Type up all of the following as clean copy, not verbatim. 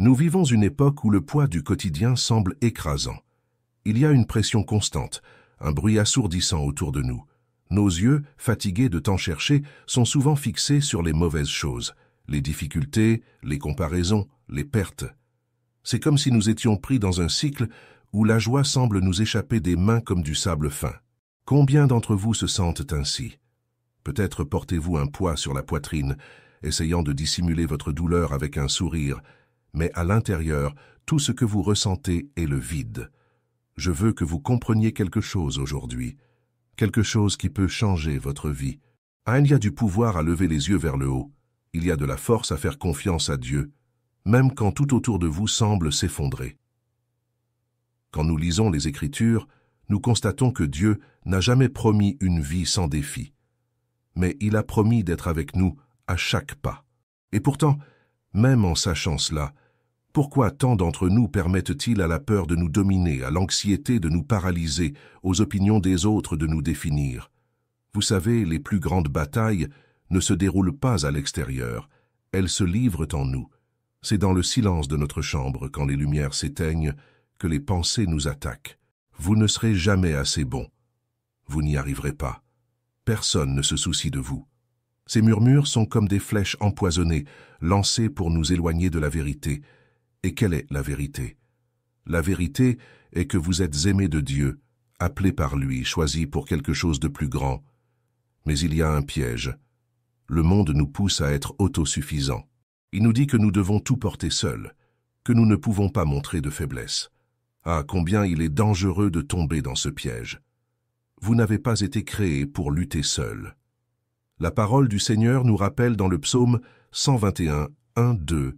Nous vivons une époque où le poids du quotidien semble écrasant. Il y a une pression constante, un bruit assourdissant autour de nous. Nos yeux, fatigués de tant chercher, sont souvent fixés sur les mauvaises choses, les difficultés, les comparaisons, les pertes. C'est comme si nous étions pris dans un cycle où la joie semble nous échapper des mains comme du sable fin. Combien d'entre vous se sentent ainsi? Peut-être portez-vous un poids sur la poitrine, essayant de dissimuler votre douleur avec un sourire, mais à l'intérieur, tout ce que vous ressentez est le vide. Je veux que vous compreniez quelque chose aujourd'hui, quelque chose qui peut changer votre vie. Il y a du pouvoir à lever les yeux vers le haut, il y a de la force à faire confiance à Dieu, même quand tout autour de vous semble s'effondrer. Quand nous lisons les Écritures, nous constatons que Dieu n'a jamais promis une vie sans défi, mais il a promis d'être avec nous à chaque pas. Et pourtant, même en sachant cela, pourquoi tant d'entre nous permettent-ils à la peur de nous dominer, à l'anxiété de nous paralyser, aux opinions des autres de nous définir? Vous savez, les plus grandes batailles ne se déroulent pas à l'extérieur, elles se livrent en nous. C'est dans le silence de notre chambre, quand les lumières s'éteignent, que les pensées nous attaquent. Vous ne serez jamais assez bon. Vous n'y arriverez pas. Personne ne se soucie de vous. Ces murmures sont comme des flèches empoisonnées, lancées pour nous éloigner de la vérité. Et quelle est la vérité? La vérité est que vous êtes aimés de Dieu, appelés par lui, choisis pour quelque chose de plus grand. Mais il y a un piège. Le monde nous pousse à être autosuffisants. Il nous dit que nous devons tout porter seuls, que nous ne pouvons pas montrer de faiblesse. Ah, combien il est dangereux de tomber dans ce piège. Vous n'avez pas été créés pour lutter seuls. La parole du Seigneur nous rappelle dans le psaume 121, 1, 2,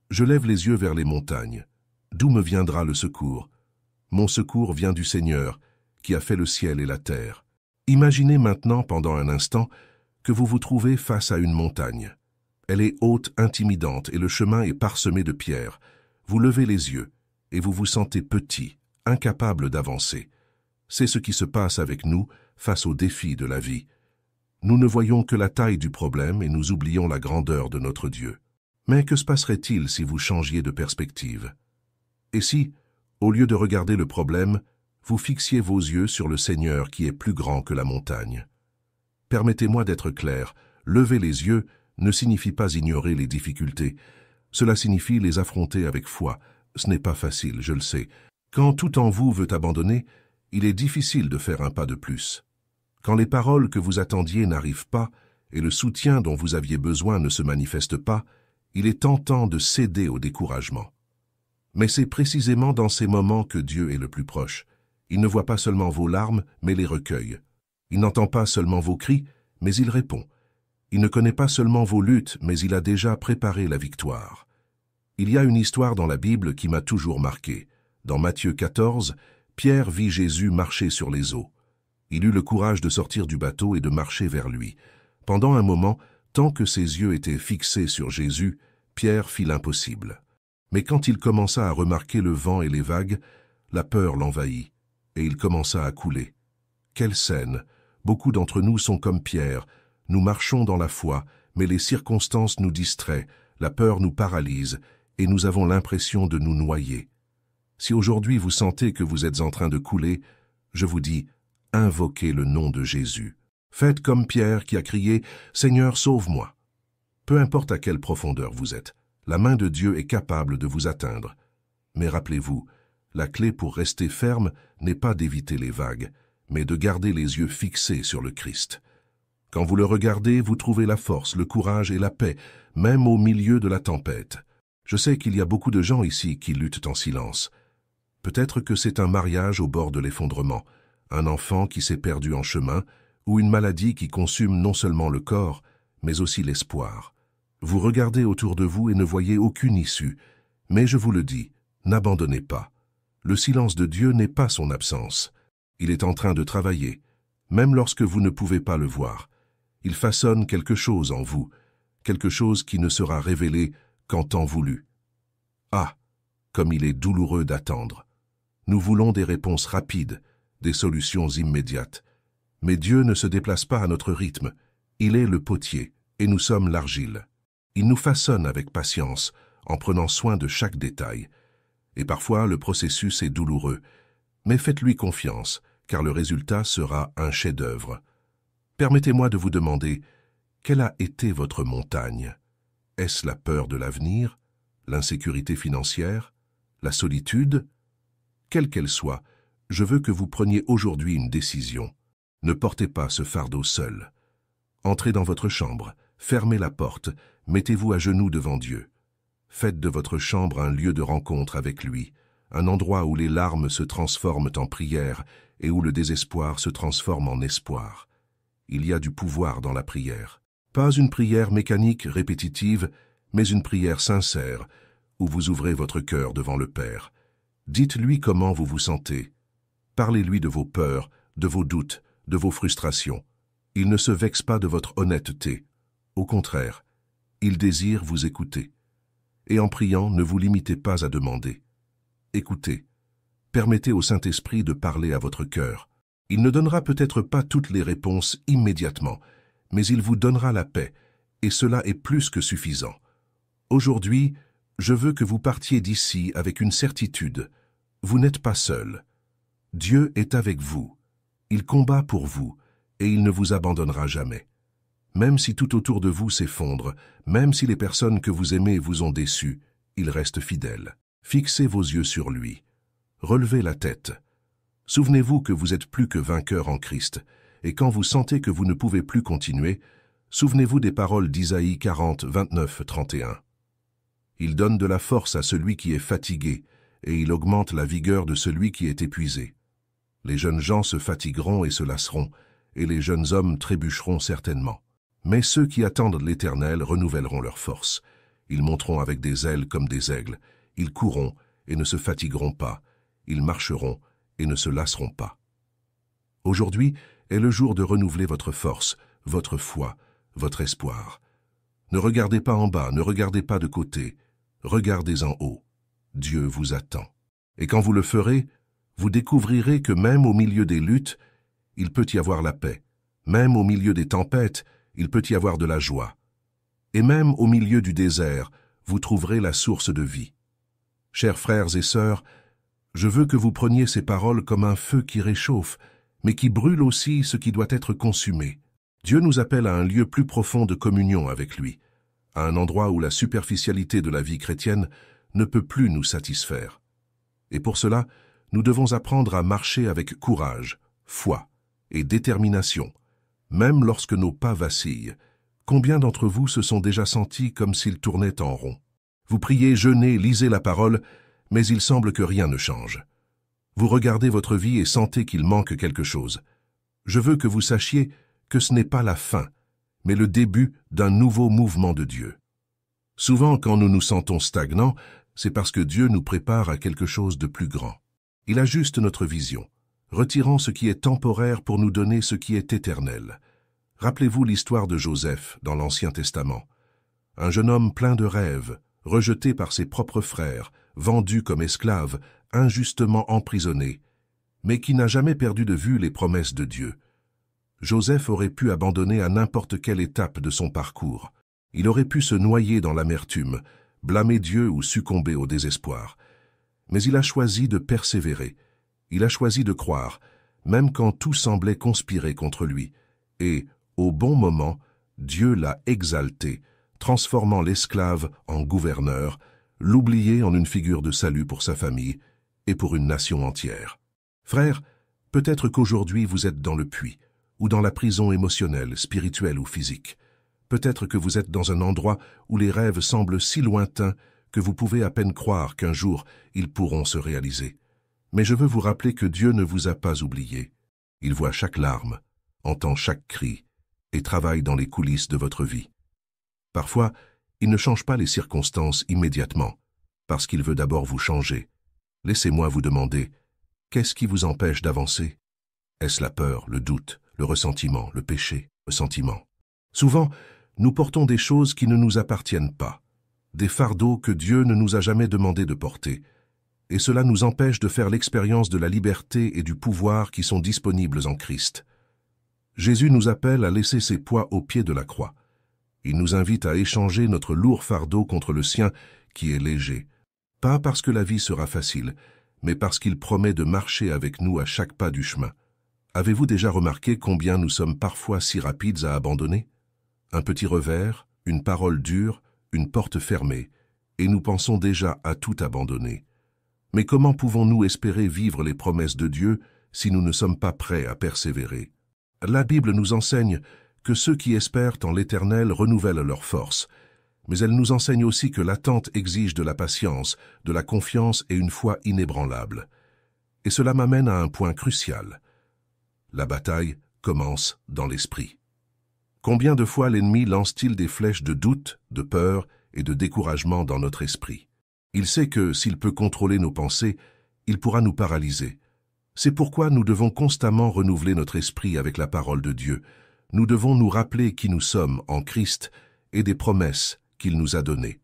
« Je lève les yeux vers les montagnes. D'où me viendra le secours? Mon secours vient du Seigneur, qui a fait le ciel et la terre. » Imaginez maintenant, pendant un instant, que vous vous trouvez face à une montagne. Elle est haute, intimidante, et le chemin est parsemé de pierres. Vous levez les yeux, et vous vous sentez petit, incapable d'avancer. C'est ce qui se passe avec nous face aux défis de la vie. Nous ne voyons que la taille du problème et nous oublions la grandeur de notre Dieu. Mais que se passerait-il si vous changiez de perspective? Et si, au lieu de regarder le problème, vous fixiez vos yeux sur le Seigneur qui est plus grand que la montagne? Permettez-moi d'être clair, lever les yeux ne signifie pas ignorer les difficultés. Cela signifie les affronter avec foi. Ce n'est pas facile, je le sais. Quand tout en vous veut abandonner, il est difficile de faire un pas de plus. Quand les paroles que vous attendiez n'arrivent pas et le soutien dont vous aviez besoin ne se manifeste pas, il est tentant de céder au découragement. Mais c'est précisément dans ces moments que Dieu est le plus proche. Il ne voit pas seulement vos larmes, mais les recueille. Il n'entend pas seulement vos cris, mais il répond. Il ne connaît pas seulement vos luttes, mais il a déjà préparé la victoire. Il y a une histoire dans la Bible qui m'a toujours marqué. Dans Matthieu 14, Pierre vit Jésus marcher sur les eaux. Il eut le courage de sortir du bateau et de marcher vers lui. Pendant un moment, tant que ses yeux étaient fixés sur Jésus, Pierre fit l'impossible. Mais quand il commença à remarquer le vent et les vagues, la peur l'envahit, et il commença à couler. Quelle scène! Beaucoup d'entre nous sont comme Pierre. Nous marchons dans la foi, mais les circonstances nous distraient, la peur nous paralyse, et nous avons l'impression de nous noyer. Si aujourd'hui vous sentez que vous êtes en train de couler, je vous dis, invoquez le nom de Jésus. Faites comme Pierre qui a crié « Seigneur, sauve-moi ». Peu importe à quelle profondeur vous êtes, la main de Dieu est capable de vous atteindre. Mais rappelez-vous, la clé pour rester ferme n'est pas d'éviter les vagues, mais de garder les yeux fixés sur le Christ. Quand vous le regardez, vous trouvez la force, le courage et la paix, même au milieu de la tempête. Je sais qu'il y a beaucoup de gens ici qui luttent en silence. Peut-être que c'est un mariage au bord de l'effondrement, un enfant qui s'est perdu en chemin, ou une maladie qui consume non seulement le corps, mais aussi l'espoir. Vous regardez autour de vous et ne voyez aucune issue, mais je vous le dis, n'abandonnez pas. Le silence de Dieu n'est pas son absence. Il est en train de travailler, même lorsque vous ne pouvez pas le voir. Il façonne quelque chose en vous, quelque chose qui ne sera révélé qu'en temps voulu. Ah, comme il est douloureux d'attendre. Nous voulons des réponses rapides, des solutions immédiates. Mais Dieu ne se déplace pas à notre rythme. Il est le potier, et nous sommes l'argile. Il nous façonne avec patience, en prenant soin de chaque détail. Et parfois, le processus est douloureux. Mais faites-lui confiance, car le résultat sera un chef-d'œuvre. Permettez-moi de vous demander, quelle a été votre montagne? Est-ce la peur de l'avenir, l'insécurité financière, la solitude? Quelle qu'elle soit, je veux que vous preniez aujourd'hui une décision. Ne portez pas ce fardeau seul. Entrez dans votre chambre, fermez la porte, mettez-vous à genoux devant Dieu. Faites de votre chambre un lieu de rencontre avec lui, un endroit où les larmes se transforment en prière et où le désespoir se transforme en espoir. Il y a du pouvoir dans la prière. Pas une prière mécanique, répétitive, mais une prière sincère, où vous ouvrez votre cœur devant le Père. Dites-lui comment vous vous sentez. Parlez-lui de vos peurs, de vos doutes, de vos frustrations. Il ne se vexe pas de votre honnêteté. Au contraire, il désire vous écouter. Et en priant, ne vous limitez pas à demander. Écoutez. Permettez au Saint-Esprit de parler à votre cœur. Il ne donnera peut-être pas toutes les réponses immédiatement, mais il vous donnera la paix, et cela est plus que suffisant. Aujourd'hui, je veux que vous partiez d'ici avec une certitude. Vous n'êtes pas seul. Dieu est avec vous. Il combat pour vous, et il ne vous abandonnera jamais. Même si tout autour de vous s'effondre, même si les personnes que vous aimez vous ont déçu, il reste fidèle. Fixez vos yeux sur lui. Relevez la tête. Souvenez-vous que vous êtes plus que vainqueur en Christ, et quand vous sentez que vous ne pouvez plus continuer, souvenez-vous des paroles d'Isaïe 40, 29, 31. Il donne de la force à celui qui est fatigué, et il augmente la vigueur de celui qui est épuisé. Les jeunes gens se fatigueront et se lasseront, et les jeunes hommes trébucheront certainement. Mais ceux qui attendent l'Éternel renouvelleront leur force. Ils monteront avec des ailes comme des aigles. Ils courront et ne se fatigueront pas. Ils marcheront et ne se lasseront pas. Aujourd'hui est le jour de renouveler votre force, votre foi, votre espoir. Ne regardez pas en bas, ne regardez pas de côté. Regardez en haut. Dieu vous attend. Et quand vous le ferez, vous découvrirez que même au milieu des luttes, il peut y avoir la paix. Même au milieu des tempêtes, il peut y avoir de la joie. Et même au milieu du désert, vous trouverez la source de vie. Chers frères et sœurs, je veux que vous preniez ces paroles comme un feu qui réchauffe, mais qui brûle aussi ce qui doit être consumé. Dieu nous appelle à un lieu plus profond de communion avec lui, à un endroit où la superficialité de la vie chrétienne ne peut plus nous satisfaire. Et pour cela, nous devons apprendre à marcher avec courage, foi et détermination, même lorsque nos pas vacillent. Combien d'entre vous se sont déjà sentis comme s'ils tournaient en rond? Vous priez, jeûnez, lisez la parole, mais il semble que rien ne change. Vous regardez votre vie et sentez qu'il manque quelque chose. Je veux que vous sachiez que ce n'est pas la fin, mais le début d'un nouveau mouvement de Dieu. Souvent, quand nous nous sentons stagnants, c'est parce que Dieu nous prépare à quelque chose de plus grand. Il ajuste notre vision, retirant ce qui est temporaire pour nous donner ce qui est éternel. Rappelez-vous l'histoire de Joseph dans l'Ancien Testament. Un jeune homme plein de rêves, rejeté par ses propres frères, vendu comme esclave, injustement emprisonné, mais qui n'a jamais perdu de vue les promesses de Dieu. Joseph aurait pu abandonner à n'importe quelle étape de son parcours. Il aurait pu se noyer dans l'amertume, blâmer Dieu ou succomber au désespoir. Mais il a choisi de persévérer. Il a choisi de croire, même quand tout semblait conspirer contre lui. Et, au bon moment, Dieu l'a exalté, transformant l'esclave en gouverneur, l'oublié en une figure de salut pour sa famille et pour une nation entière. Frères, peut-être qu'aujourd'hui vous êtes dans le puits, ou dans la prison émotionnelle, spirituelle ou physique. Peut-être que vous êtes dans un endroit où les rêves semblent si lointains que vous pouvez à peine croire qu'un jour ils pourront se réaliser. Mais je veux vous rappeler que Dieu ne vous a pas oublié. Il voit chaque larme, entend chaque cri et travaille dans les coulisses de votre vie. Parfois, il ne change pas les circonstances immédiatement, parce qu'il veut d'abord vous changer. Laissez-moi vous demander, qu'est-ce qui vous empêche d'avancer? Est-ce la peur, le doute, le ressentiment, le péché, le sentiment? Souvent, nous portons des choses qui ne nous appartiennent pas, des fardeaux que Dieu ne nous a jamais demandé de porter, et cela nous empêche de faire l'expérience de la liberté et du pouvoir qui sont disponibles en Christ. Jésus nous appelle à laisser ses poids au pied de la croix. Il nous invite à échanger notre lourd fardeau contre le sien qui est léger. Pas parce que la vie sera facile, mais parce qu'il promet de marcher avec nous à chaque pas du chemin. Avez-vous déjà remarqué combien nous sommes parfois si rapides à abandonner? Un petit revers, une parole dure, une porte fermée, et nous pensons déjà à tout abandonner. Mais comment pouvons-nous espérer vivre les promesses de Dieu si nous ne sommes pas prêts à persévérer? La Bible nous enseigne que ceux qui espèrent en l'Éternel renouvellent leurs forces, mais elle nous enseigne aussi que l'attente exige de la patience, de la confiance et une foi inébranlable. Et cela m'amène à un point crucial. La bataille commence dans l'esprit. Combien de fois l'ennemi lance-t-il des flèches de doute, de peur et de découragement dans notre esprit? Il sait que, s'il peut contrôler nos pensées, il pourra nous paralyser. C'est pourquoi nous devons constamment renouveler notre esprit avec la parole de Dieu. Nous devons nous rappeler qui nous sommes en Christ et des promesses qu'il nous a données.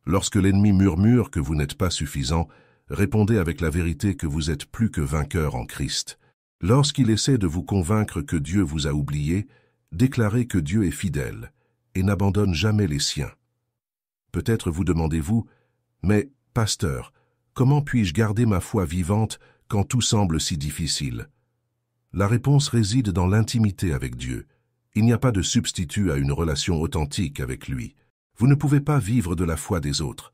Lorsque l'ennemi murmure que vous n'êtes pas suffisant, répondez avec la vérité que vous êtes plus que vainqueur en Christ. Lorsqu'il essaie de vous convaincre que Dieu vous a oublié, déclarez que Dieu est fidèle et n'abandonne jamais les siens. Peut-être vous demandez-vous, mais, pasteur, comment puis-je garder ma foi vivante quand tout semble si difficile? La réponse réside dans l'intimité avec Dieu. Il n'y a pas de substitut à une relation authentique avec lui. Vous ne pouvez pas vivre de la foi des autres.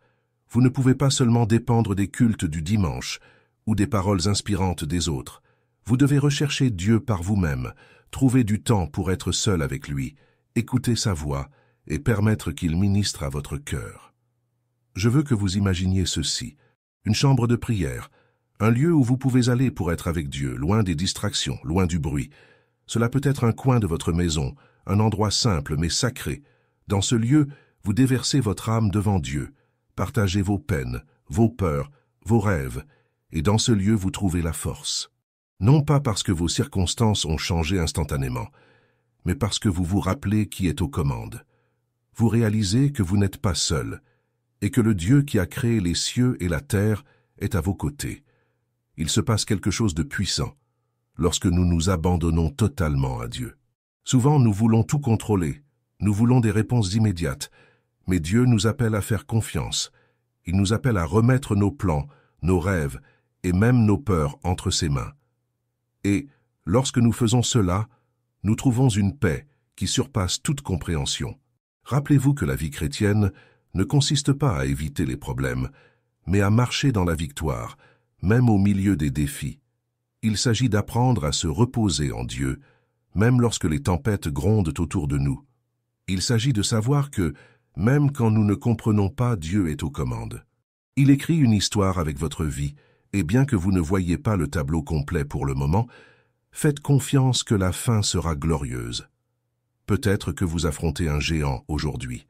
Vous ne pouvez pas seulement dépendre des cultes du dimanche ou des paroles inspirantes des autres. Vous devez rechercher Dieu par vous-même, trouver du temps pour être seul avec lui, écouter sa voix et permettre qu'il ministre à votre cœur. Je veux que vous imaginiez ceci, une chambre de prière, un lieu où vous pouvez aller pour être avec Dieu, loin des distractions, loin du bruit. Cela peut être un coin de votre maison, un endroit simple mais sacré. Dans ce lieu, vous déversez votre âme devant Dieu, partagez vos peines, vos peurs, vos rêves, et dans ce lieu vous trouvez la force. Non pas parce que vos circonstances ont changé instantanément, mais parce que vous vous rappelez qui est aux commandes. Vous réalisez que vous n'êtes pas seul, et que le Dieu qui a créé les cieux et la terre est à vos côtés. Il se passe quelque chose de puissant lorsque nous nous abandonnons totalement à Dieu. Souvent, nous voulons tout contrôler, nous voulons des réponses immédiates, mais Dieu nous appelle à faire confiance. Il nous appelle à remettre nos plans, nos rêves et même nos peurs entre ses mains. Et, lorsque nous faisons cela, nous trouvons une paix qui surpasse toute compréhension. Rappelez-vous que la vie chrétienne ne consiste pas à éviter les problèmes, mais à marcher dans la victoire, même au milieu des défis. Il s'agit d'apprendre à se reposer en Dieu, même lorsque les tempêtes grondent autour de nous. Il s'agit de savoir que, même quand nous ne comprenons pas, Dieu est aux commandes. Il écrit une histoire avec votre vie, et bien que vous ne voyiez pas le tableau complet pour le moment, faites confiance que la fin sera glorieuse. Peut-être que vous affrontez un géant aujourd'hui.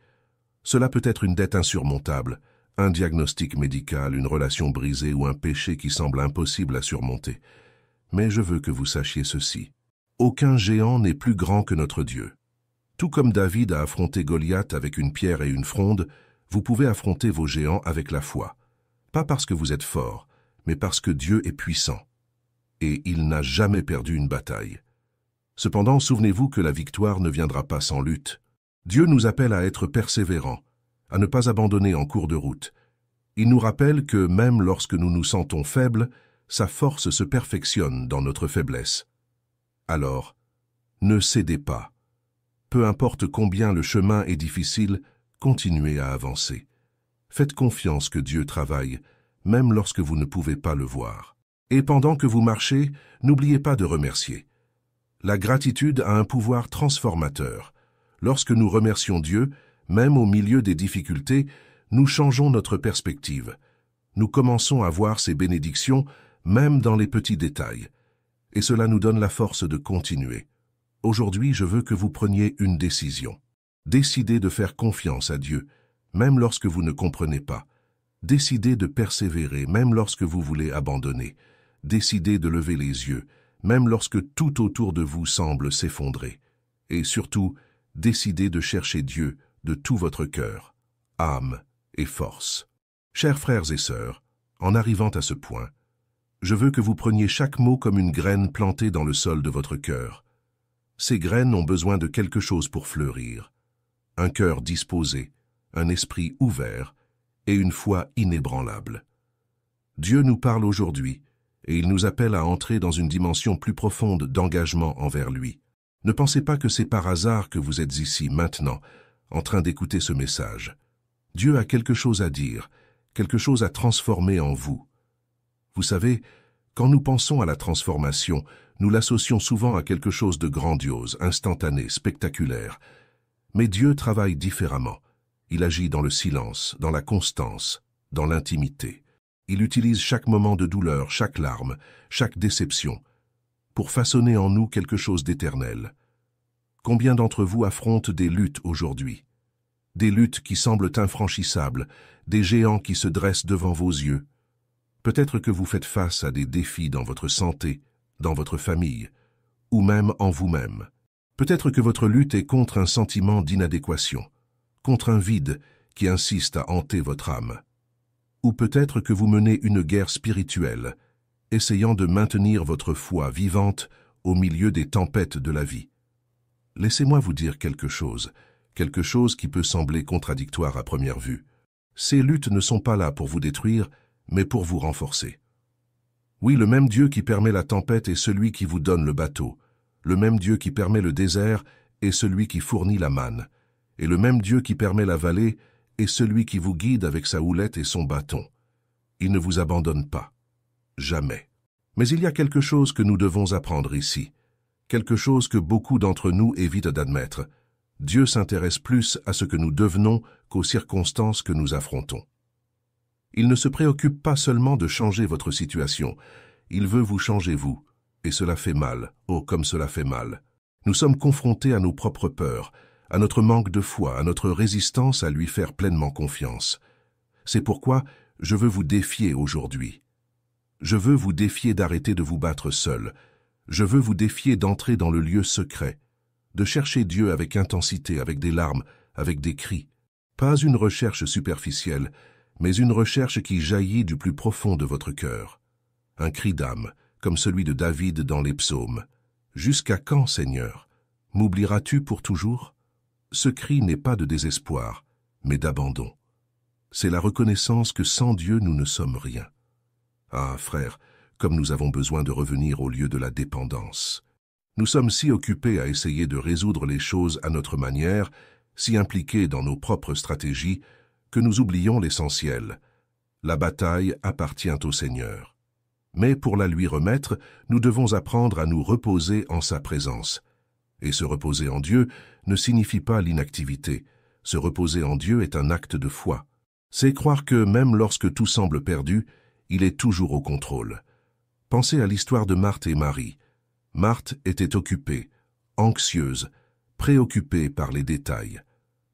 Cela peut être une dette insurmontable, un diagnostic médical, une relation brisée ou un péché qui semble impossible à surmonter. Mais je veux que vous sachiez ceci. Aucun géant n'est plus grand que notre Dieu. Tout comme David a affronté Goliath avec une pierre et une fronde, vous pouvez affronter vos géants avec la foi. Pas parce que vous êtes fort, mais parce que Dieu est puissant. Et il n'a jamais perdu une bataille. Cependant, souvenez-vous que la victoire ne viendra pas sans lutte. Dieu nous appelle à être persévérants, à ne pas abandonner en cours de route. Il nous rappelle que même lorsque nous nous sentons faibles, sa force se perfectionne dans notre faiblesse. Alors, ne cédez pas. Peu importe combien le chemin est difficile, continuez à avancer. Faites confiance que Dieu travaille, même lorsque vous ne pouvez pas le voir. Et pendant que vous marchez, n'oubliez pas de remercier. La gratitude a un pouvoir transformateur. Lorsque nous remercions Dieu, même au milieu des difficultés, nous changeons notre perspective. Nous commençons à voir ses bénédictions, même dans les petits détails. Et cela nous donne la force de continuer. Aujourd'hui, je veux que vous preniez une décision. Décidez de faire confiance à Dieu, même lorsque vous ne comprenez pas. Décidez de persévérer, même lorsque vous voulez abandonner. Décidez de lever les yeux, même lorsque tout autour de vous semble s'effondrer. Et surtout, décidez de chercher Dieu de tout votre cœur, âme et force. Chers frères et sœurs, en arrivant à ce point, je veux que vous preniez chaque mot comme une graine plantée dans le sol de votre cœur. Ces graines ont besoin de quelque chose pour fleurir. Un cœur disposé, un esprit ouvert et une foi inébranlable. Dieu nous parle aujourd'hui, et il nous appelle à entrer dans une dimension plus profonde d'engagement envers lui. Ne pensez pas que c'est par hasard que vous êtes ici, maintenant, en train d'écouter ce message. Dieu a quelque chose à dire, quelque chose à transformer en vous. Vous savez, quand nous pensons à la transformation, nous l'associons souvent à quelque chose de grandiose, instantané, spectaculaire. Mais Dieu travaille différemment. Il agit dans le silence, dans la constance, dans l'intimité. Il utilise chaque moment de douleur, chaque larme, chaque déception, pour façonner en nous quelque chose d'éternel. Combien d'entre vous affrontent des luttes aujourd'hui? Des luttes qui semblent infranchissables, des géants qui se dressent devant vos yeux. Peut-être que vous faites face à des défis dans votre santé, dans votre famille, ou même en vous-même. Peut-être que votre lutte est contre un sentiment d'inadéquation, contre un vide qui insiste à hanter votre âme. Ou peut-être que vous menez une guerre spirituelle, essayant de maintenir votre foi vivante au milieu des tempêtes de la vie. Laissez-moi vous dire quelque chose qui peut sembler contradictoire à première vue. Ces luttes ne sont pas là pour vous détruire, mais pour vous renforcer. Oui, le même Dieu qui permet la tempête est celui qui vous donne le bateau. Le même Dieu qui permet le désert est celui qui fournit la manne. Et le même Dieu qui permet la vallée est celui qui vous guide avec sa houlette et son bâton. Il ne vous abandonne pas. Jamais. Mais il y a quelque chose que nous devons apprendre ici. Quelque chose que beaucoup d'entre nous évitent d'admettre. Dieu s'intéresse plus à ce que nous devenons qu'aux circonstances que nous affrontons. Il ne se préoccupe pas seulement de changer votre situation. Il veut vous changer vous. Et cela fait mal. Oh, comme cela fait mal. Nous sommes confrontés à nos propres peurs, à notre manque de foi, à notre résistance à lui faire pleinement confiance. C'est pourquoi je veux vous défier aujourd'hui. Je veux vous défier d'arrêter de vous battre seul. Je veux vous défier d'entrer dans le lieu secret, de chercher Dieu avec intensité, avec des larmes, avec des cris. Pas une recherche superficielle, mais une recherche qui jaillit du plus profond de votre cœur. Un cri d'âme, comme celui de David dans les psaumes. « Jusqu'à quand, Seigneur? M'oublieras-tu pour toujours ?» Ce cri n'est pas de désespoir, mais d'abandon. C'est la reconnaissance que sans Dieu nous ne sommes rien. Ah, frère, comme nous avons besoin de revenir au lieu de la dépendance. Nous sommes si occupés à essayer de résoudre les choses à notre manière, si impliqués dans nos propres stratégies, que nous oublions l'essentiel. La bataille appartient au Seigneur. Mais pour la lui remettre, nous devons apprendre à nous reposer en sa présence. Et se reposer en Dieu ne signifie pas l'inactivité. Se reposer en Dieu est un acte de foi. C'est croire que même lorsque tout semble perdu, il est toujours au contrôle. Pensez à l'histoire de Marthe et Marie. Marthe était occupée, anxieuse, préoccupée par les détails.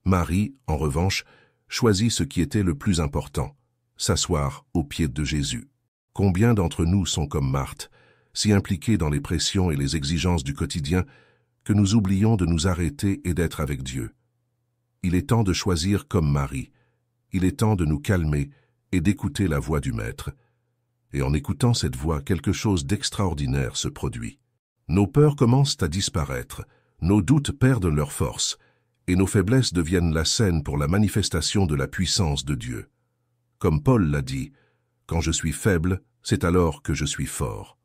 Marie, en revanche, choisit ce qui était le plus important, s'asseoir aux pieds de Jésus. Combien d'entre nous sont comme Marthe, si impliqués dans les pressions et les exigences du quotidien, que nous oublions de nous arrêter et d'être avec Dieu. Il est temps de choisir comme Marie. Il est temps de nous calmer et d'écouter la voix du Maître. Et en écoutant cette voix, quelque chose d'extraordinaire se produit. Nos peurs commencent à disparaître, nos doutes perdent leur force, et nos faiblesses deviennent la scène pour la manifestation de la puissance de Dieu. Comme Paul l'a dit, « Quand je suis faible, c'est alors que je suis fort. »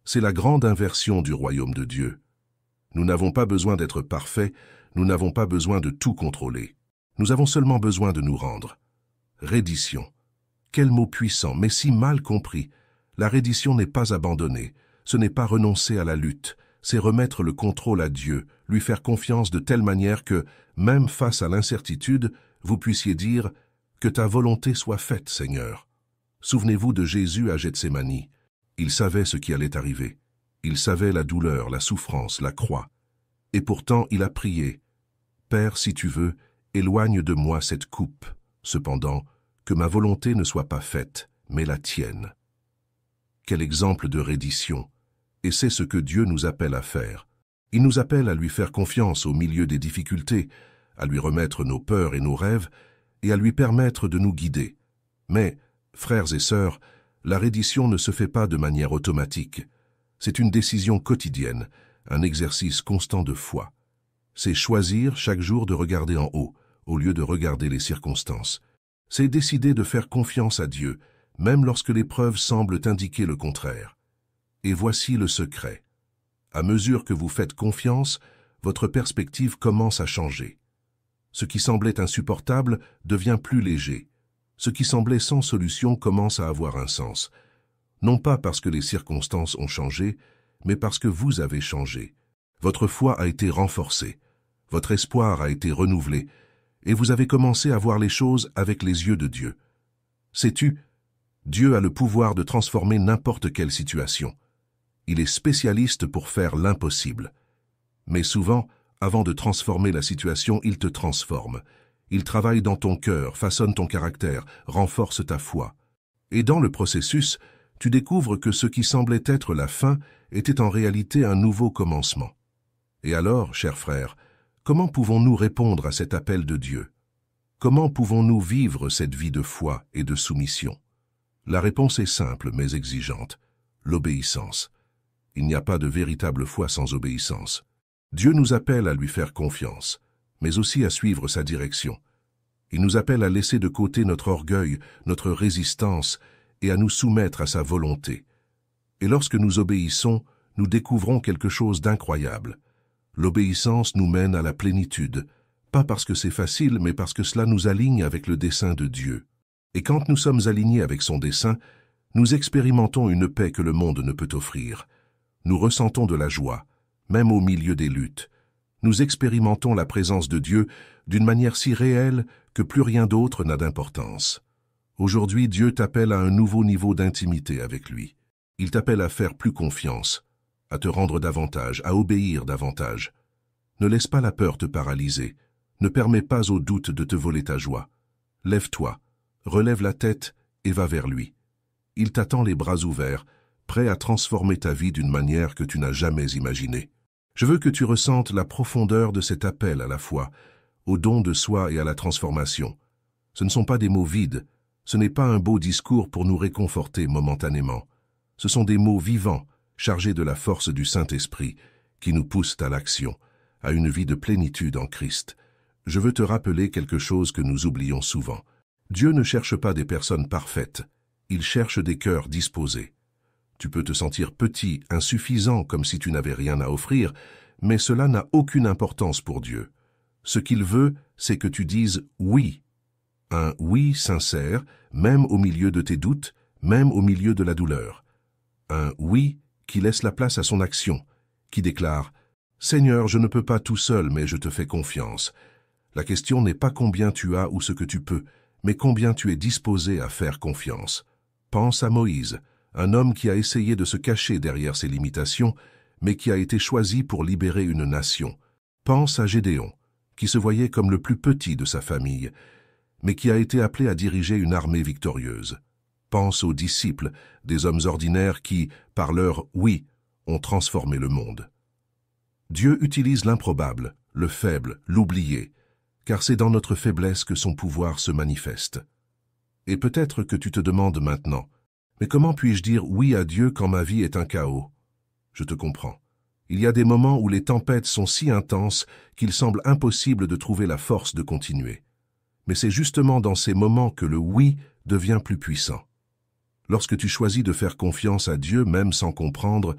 C'est la grande inversion du royaume de Dieu. Nous n'avons pas besoin d'être parfaits, nous n'avons pas besoin de tout contrôler. Nous avons seulement besoin de nous rendre. Reddition. Quel mot puissant, mais si mal compris. La reddition n'est pas abandonner, ce n'est pas renoncer à la lutte, c'est remettre le contrôle à Dieu, lui faire confiance de telle manière que, même face à l'incertitude, vous puissiez dire « Que ta volonté soit faite, Seigneur ». Souvenez-vous de Jésus à Gethsémani. Il savait ce qui allait arriver. Il savait la douleur, la souffrance, la croix. Et pourtant, il a prié. « Père, si tu veux, éloigne de moi cette coupe. Cependant, que ma volonté ne soit pas faite, mais la tienne. » Quel exemple de reddition! Et c'est ce que Dieu nous appelle à faire. Il nous appelle à lui faire confiance au milieu des difficultés, à lui remettre nos peurs et nos rêves, et à lui permettre de nous guider. Mais, frères et sœurs, la reddition ne se fait pas de manière automatique. C'est une décision quotidienne, un exercice constant de foi. C'est choisir chaque jour de regarder en haut, au lieu de regarder les circonstances. C'est décider de faire confiance à Dieu, même lorsque les preuves semblent indiquer le contraire. Et voici le secret. À mesure que vous faites confiance, votre perspective commence à changer. Ce qui semblait insupportable devient plus léger. Ce qui semblait sans solution commence à avoir un sens. Non pas parce que les circonstances ont changé, mais parce que vous avez changé. Votre foi a été renforcée, votre espoir a été renouvelé, et vous avez commencé à voir les choses avec les yeux de Dieu. Sais-tu, Dieu a le pouvoir de transformer n'importe quelle situation. Il est spécialiste pour faire l'impossible. Mais souvent, avant de transformer la situation, il te transforme. Il travaille dans ton cœur, façonne ton caractère, renforce ta foi. Et dans le processus, tu découvres que ce qui semblait être la fin était en réalité un nouveau commencement. Et alors, chers frères, comment pouvons-nous répondre à cet appel de Dieu? Comment pouvons-nous vivre cette vie de foi et de soumission? La réponse est simple mais exigeante, l'obéissance. Il n'y a pas de véritable foi sans obéissance. Dieu nous appelle à lui faire confiance, mais aussi à suivre sa direction. Il nous appelle à laisser de côté notre orgueil, notre résistance, et à nous soumettre à sa volonté. Et lorsque nous obéissons, nous découvrons quelque chose d'incroyable. L'obéissance nous mène à la plénitude, pas parce que c'est facile, mais parce que cela nous aligne avec le dessein de Dieu. Et quand nous sommes alignés avec son dessein, nous expérimentons une paix que le monde ne peut offrir. Nous ressentons de la joie, même au milieu des luttes. Nous expérimentons la présence de Dieu d'une manière si réelle que plus rien d'autre n'a d'importance. Aujourd'hui, Dieu t'appelle à un nouveau niveau d'intimité avec lui. Il t'appelle à faire plus confiance, à te rendre davantage, à obéir davantage. Ne laisse pas la peur te paralyser. Ne permets pas au doute de te voler ta joie. Lève-toi, relève la tête et va vers lui. Il t'attend les bras ouverts, prêt à transformer ta vie d'une manière que tu n'as jamais imaginée. Je veux que tu ressentes la profondeur de cet appel à la foi, au don de soi et à la transformation. Ce ne sont pas des mots vides, ce n'est pas un beau discours pour nous réconforter momentanément. Ce sont des mots vivants, chargés de la force du Saint-Esprit, qui nous poussent à l'action, à une vie de plénitude en Christ. Je veux te rappeler quelque chose que nous oublions souvent. Dieu ne cherche pas des personnes parfaites, il cherche des cœurs disposés. Tu peux te sentir petit, insuffisant, comme si tu n'avais rien à offrir, mais cela n'a aucune importance pour Dieu. Ce qu'il veut, c'est que tu dises « oui ». Un « oui » sincère, même au milieu de tes doutes, même au milieu de la douleur. Un « oui » qui laisse la place à son action, qui déclare « Seigneur, je ne peux pas tout seul, mais je te fais confiance ». La question n'est pas combien tu as ou ce que tu peux, mais combien tu es disposé à faire confiance. Pense à Moïse, un homme qui a essayé de se cacher derrière ses limitations, mais qui a été choisi pour libérer une nation. Pense à Gédéon, qui se voyait comme le plus petit de sa famille, mais qui a été appelé à diriger une armée victorieuse. Pense aux disciples, des hommes ordinaires qui, par leur « oui », ont transformé le monde. Dieu utilise l'improbable, le faible, l'oublié, car c'est dans notre faiblesse que son pouvoir se manifeste. Et peut-être que tu te demandes maintenant, mais comment puis-je dire oui à Dieu quand ma vie est un chaos? Je te comprends. Il y a des moments où les tempêtes sont si intenses qu'il semble impossible de trouver la force de continuer. Mais c'est justement dans ces moments que le oui devient plus puissant. Lorsque tu choisis de faire confiance à Dieu même sans comprendre,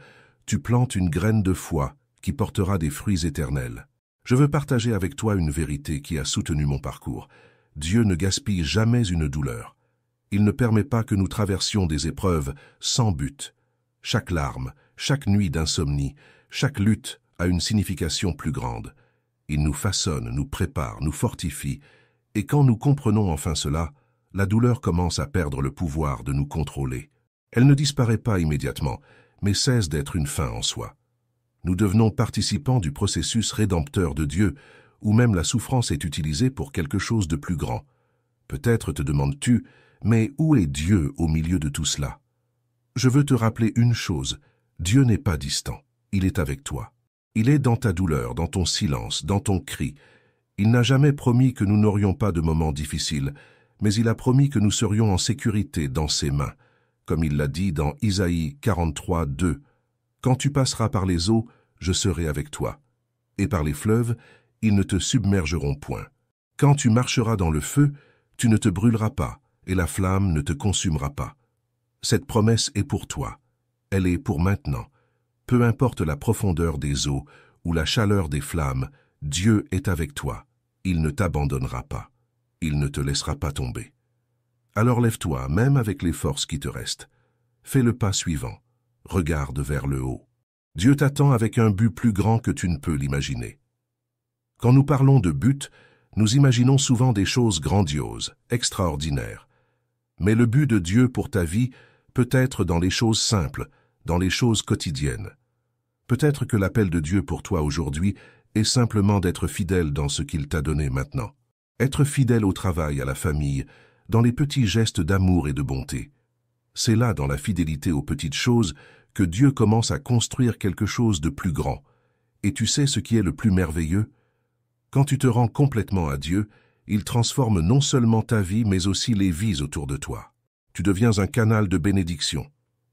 tu plantes une graine de foi qui portera des fruits éternels. Je veux partager avec toi une vérité qui a soutenu mon parcours. Dieu ne gaspille jamais une douleur. Il ne permet pas que nous traversions des épreuves sans but. Chaque larme, chaque nuit d'insomnie, chaque lutte a une signification plus grande. Il nous façonne, nous prépare, nous fortifie, et quand nous comprenons enfin cela, la douleur commence à perdre le pouvoir de nous contrôler. Elle ne disparaît pas immédiatement, mais cesse d'être une fin en soi. Nous devenons participants du processus rédempteur de Dieu, où même la souffrance est utilisée pour quelque chose de plus grand. Peut-être te demandes-tu, mais où est Dieu au milieu de tout cela? Je veux te rappeler une chose, Dieu n'est pas distant, il est avec toi. Il est dans ta douleur, dans ton silence, dans ton cri. Il n'a jamais promis que nous n'aurions pas de moments difficiles, mais il a promis que nous serions en sécurité dans ses mains, comme il l'a dit dans Isaïe 43, 2. Quand tu passeras par les eaux, je serai avec toi, et par les fleuves, ils ne te submergeront point. Quand tu marcheras dans le feu, Tu ne te brûleras pas, et la flamme ne te consumera pas. Cette promesse est pour toi. Elle est pour maintenant. Peu importe la profondeur des eaux ou la chaleur des flammes, Dieu est avec toi. Il ne t'abandonnera pas. Il ne te laissera pas tomber. Alors lève-toi, même avec les forces qui te restent. Fais le pas suivant. Regarde vers le haut. Dieu t'attend avec un but plus grand que tu ne peux l'imaginer. Quand nous parlons de but, nous imaginons souvent des choses grandioses, extraordinaires. Mais le but de Dieu pour ta vie peut être dans les choses simples, dans les choses quotidiennes. Peut-être que l'appel de Dieu pour toi aujourd'hui est simplement d'être fidèle dans ce qu'il t'a donné maintenant. Être fidèle au travail, à la famille, dans les petits gestes d'amour et de bonté. C'est là, dans la fidélité aux petites choses, que Dieu commence à construire quelque chose de plus grand. Et tu sais ce qui est le plus merveilleux? Quand tu te rends complètement à Dieu, il transforme non seulement ta vie, mais aussi les vies autour de toi. Tu deviens un canal de bénédiction,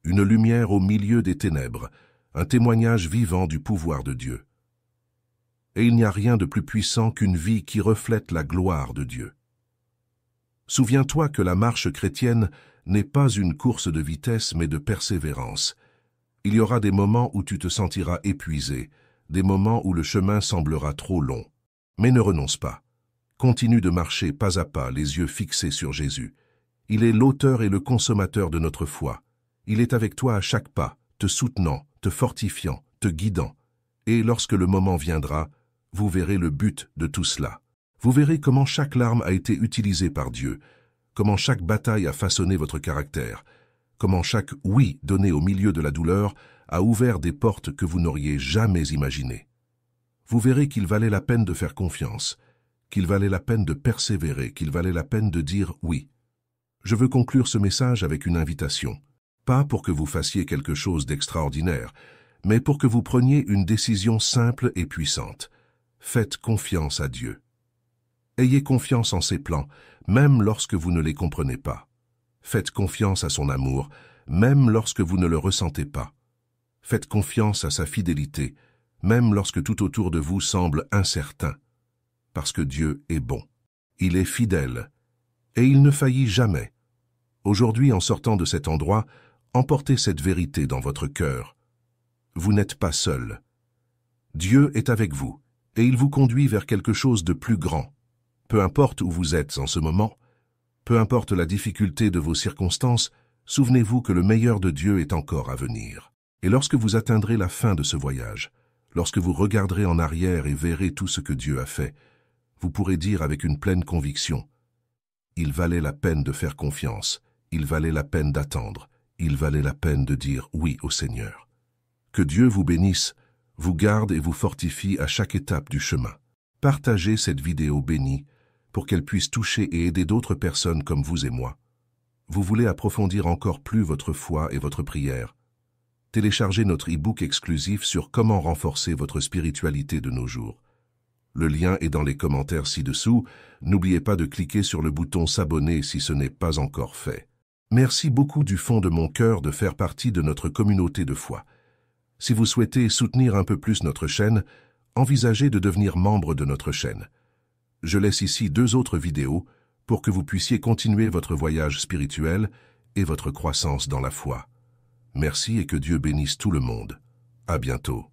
une lumière au milieu des ténèbres, un témoignage vivant du pouvoir de Dieu. Et il n'y a rien de plus puissant qu'une vie qui reflète la gloire de Dieu. Souviens-toi que la marche chrétienne n'est pas une course de vitesse, mais de persévérance. Il y aura des moments où tu te sentiras épuisé, des moments où le chemin semblera trop long. Mais ne renonce pas. Continue de marcher pas à pas, les yeux fixés sur Jésus. Il est l'auteur et le consommateur de notre foi. Il est avec toi à chaque pas, te soutenant, te fortifiant, te guidant. Et lorsque le moment viendra, vous verrez le but de tout cela. Vous verrez comment chaque larme a été utilisée par Dieu, comment chaque bataille a façonné votre caractère, comment chaque oui donné au milieu de la douleur a ouvert des portes que vous n'auriez jamais imaginées. Vous verrez qu'il valait la peine de faire confiance, qu'il valait la peine de persévérer, qu'il valait la peine de dire oui. Je veux conclure ce message avec une invitation, pas pour que vous fassiez quelque chose d'extraordinaire, mais pour que vous preniez une décision simple et puissante. Faites confiance à Dieu. Ayez confiance en ses plans, même lorsque vous ne les comprenez pas. Faites confiance à son amour, même lorsque vous ne le ressentez pas. Faites confiance à sa fidélité, même lorsque tout autour de vous semble incertain. Parce que Dieu est bon. Il est fidèle. Et il ne faillit jamais. Aujourd'hui, en sortant de cet endroit, emportez cette vérité dans votre cœur. Vous n'êtes pas seul. Dieu est avec vous, et il vous conduit vers quelque chose de plus grand. Peu importe où vous êtes en ce moment, peu importe la difficulté de vos circonstances, souvenez-vous que le meilleur de Dieu est encore à venir. Et lorsque vous atteindrez la fin de ce voyage, lorsque vous regarderez en arrière et verrez tout ce que Dieu a fait, vous pourrez dire avec une pleine conviction, « Il valait la peine de faire confiance, il valait la peine d'attendre, il valait la peine de dire oui au Seigneur. » Que Dieu vous bénisse, vous garde et vous fortifie à chaque étape du chemin. Partagez cette vidéo bénie pour qu'elle puisse toucher et aider d'autres personnes comme vous et moi. Vous voulez approfondir encore plus votre foi et votre prière? Téléchargez notre e-book exclusif sur comment renforcer votre spiritualité de nos jours. Le lien est dans les commentaires ci-dessous. N'oubliez pas de cliquer sur le bouton s'abonner si ce n'est pas encore fait. Merci beaucoup du fond de mon cœur de faire partie de notre communauté de foi. Si vous souhaitez soutenir un peu plus notre chaîne, envisagez de devenir membre de notre chaîne. Je laisse ici 2 autres vidéos pour que vous puissiez continuer votre voyage spirituel et votre croissance dans la foi. Merci et que Dieu bénisse tout le monde. À bientôt.